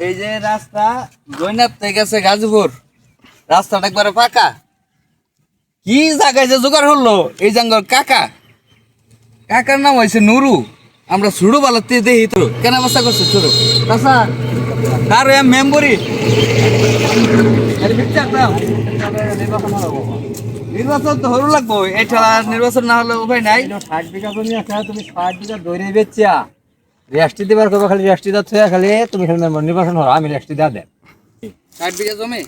এই যে রাস্তা জয়নাথ থেকে গেছে গাজীপুর, রাস্তাটা একবারে ফাঁকা। কি জায়গায় যে জোগাড় হলো এই জাঙ্গল কাকা, কাকার নাম হয়েছে নুরু। আমরা ছোট বেলাতে দেখি তো কেন অবস্থা করছে ছোট চাষা আর মেম্বরি নির্বাচন তো হরু লাগবো, এই ঠেলা নির্বাচন না হলে উপায় নাই। 60 বিঘা জমি আছে, তুমি 60 বিঘা দৌড়ে বেচিয়া রেস্টি দিবার করবো, খালি রেস্টি যাচ্ছে, খালি তুমি খালি নির্বাচন হলো, আমি রেস্টি দেওয়া দেন। 60 বিঘা জমি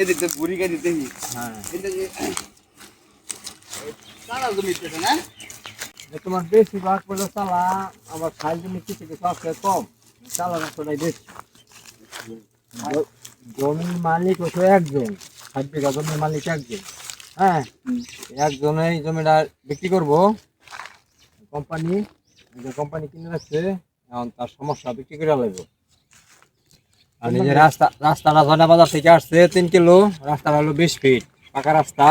এদিকে বুড়ি গাড়ি দেখি। হ্যাঁ, সারা জমি না তোমার বেশিরভাগ পড়লো চালা, আবার খাল জমি কিছু কিছু আছে কম, চালানো সবাই বেশি। জমির মালিক হচ্ছে একজন, 60 বিঘা জমির মালিক একজন। হ্যাঁ, একজনে এই জমিটা বিক্রি করবো, কোম্পানি কিনে রাখছে, এখন তার সমস্যা বিক্রি করে লাগবে। আর এই যে রাস্তাটা জয়না বাজার থেকে আসছে 3 কিলো, রাস্তাটা হলো 20 ফিট পাকা রাস্তা।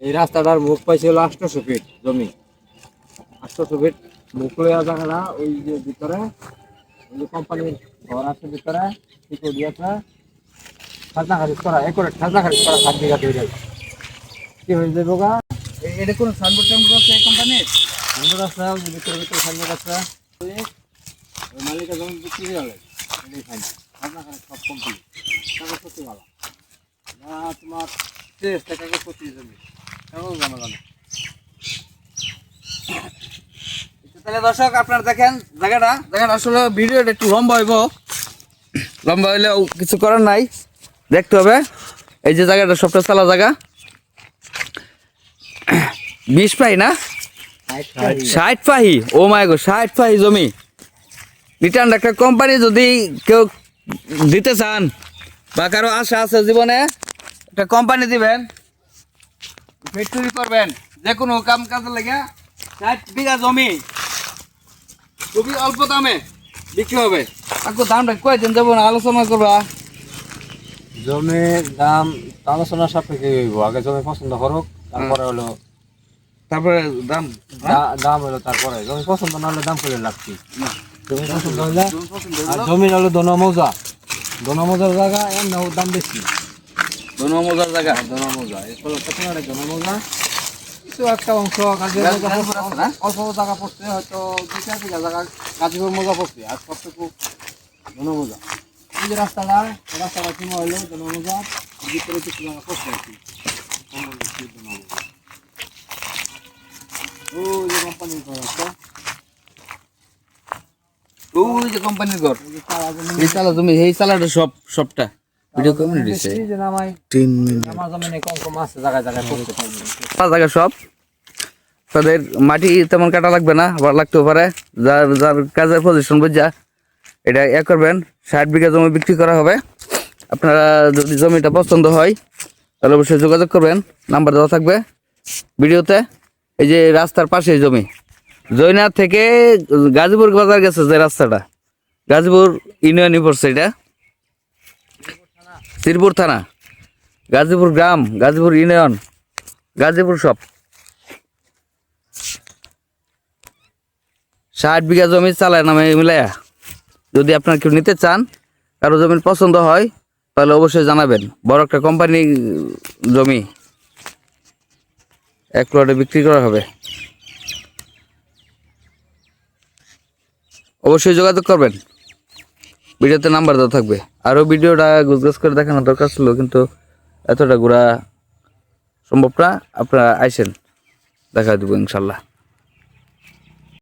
এই রাস্তাটার মুখ পাইছে হলো 800 ফিট জমি, 800 ফিট মুখ লইয়া জায়গাটা ওই যে ভিতরে ওই যে কোম্পানির ঘর আছে ভিতরে, ঠিক দিয়েছে খাজনা খারিজ করা, একুরেট খাজনা খারিজ করা 7 বিঘা তৈরি কি হয়ে যাবে গা। এটা কোন সানবোর্ড টানবোর্ড আছে এই কোম্পানির? সানবোর্ড আছে, ওই ভিতরে সানবোর্ড আছে। ওই মালিকের জমি বিক্রি হয়ে গেল, এই ফাইন খাজনা খারিজ সব কমপ্লিট, কাগজপত্র ভালো না, তোমার 30 টাকা কাগজপত্র জমি কাগজ জানা জানা। তাহলে দর্শক আপনারা দেখেন জায়গাটা আসলে ভিডিওটা একটু লম্বা হইলেও কিছু করার নাই, দেখতে হবে। এই যে জায়গাটা সবটা চালা জায়গা 20 পাহি না 60 পাহি, ও মাই গো 60 পাহি জমি। রিটার্ন একটা কোম্পানি যদি কেউ দিতে চান বা কারো আশা আছে জীবনে একটা কোম্পানি দিবেন, ফ্যাক্টরি করবেন, যে কোনো কাম কাজে লেগে 60 বিঘা জমি খুবই অল্প দামে বিক্রি হবে। আকু দামটা কয়দিন যাবো না আলোচনা করবা? জমির দাম আলোচনার সাপেক্ষে হইব, আগে জমি পছন্দ করুক, তারপরে হলো তারপরে দাম দাম হলো, তারপরে জমি পছন্দ না হলে দাম করে লাগছি। জমি পছন্দ হইলে, আর জমির হলো দনমৌজার জায়গা, এর দাম বেশি। মজার জায়গা দনমৌজা এই দনমৌজা কিছু একটা অংশ অল্প জায়গা পড়ছে, হয়তো 2-4 বিঘা জায়গা গাজীপুর মৌজা পড়ছে, আর সবটুকু দনমৌজা। এই যে রাস্তাটা কিনা হইলো দনমৌজা, ভিতরে কিছু জায়গা পড়ছে আর কি। ওই যে কোম্পানির ঘর আছে, ওই যে কোম্পানির ঘর, এই চালা জমি, এই চালাটা সবটা ভিডিও কমিউনিটি দিছে। এই যে নামাই 3 মিনিট আমার জমিনে কম আছে, জায়গায় পড়ছে জায়গা সব। তাদের মাটি তেমন কাটা লাগবে না, আবার লাগতেও পারে। যার কাজের পজিশন বুঝা এটা করবেন। 60 বিঘা জমি বিক্রি করা হবে। আপনারা যদি জমিটা পছন্দ হয় তাহলে অবশ্যই যোগাযোগ করবেন, নাম্বার দেওয়া থাকবে ভিডিওতে। এই যে রাস্তার পাশে জমি, জয়নাথ থেকে গাজীপুর বাজার গেছে যে রাস্তাটা, গাজীপুর ইউনিয়নই পড়ছে, এটা শ্রীপুর থানা, গাজীপুর গ্রাম, গাজীপুর ইউনিয়ন, গাজীপুর সব। 60 বিঘা জমি চালায় নামে মিলাইয়া। যদি আপনার কেউ নিতে চান, কারো জমি পছন্দ হয় তাহলে অবশ্যই জানাবেন। বড় একটা কোম্পানি জমি 1 প্লটে বিক্রি করা হবে, অবশ্যই যোগাযোগ করবেন। ভিডিওতে নাম্বার দেওয়া থাকবে। আরও ভিডিওটা গুজগাছ করে দেখানো দরকার ছিল, কিন্তু এতটা ঘোরা সম্ভব না। আপনারা আইসেন, দেখা দেবো ইনশাল্লাহ।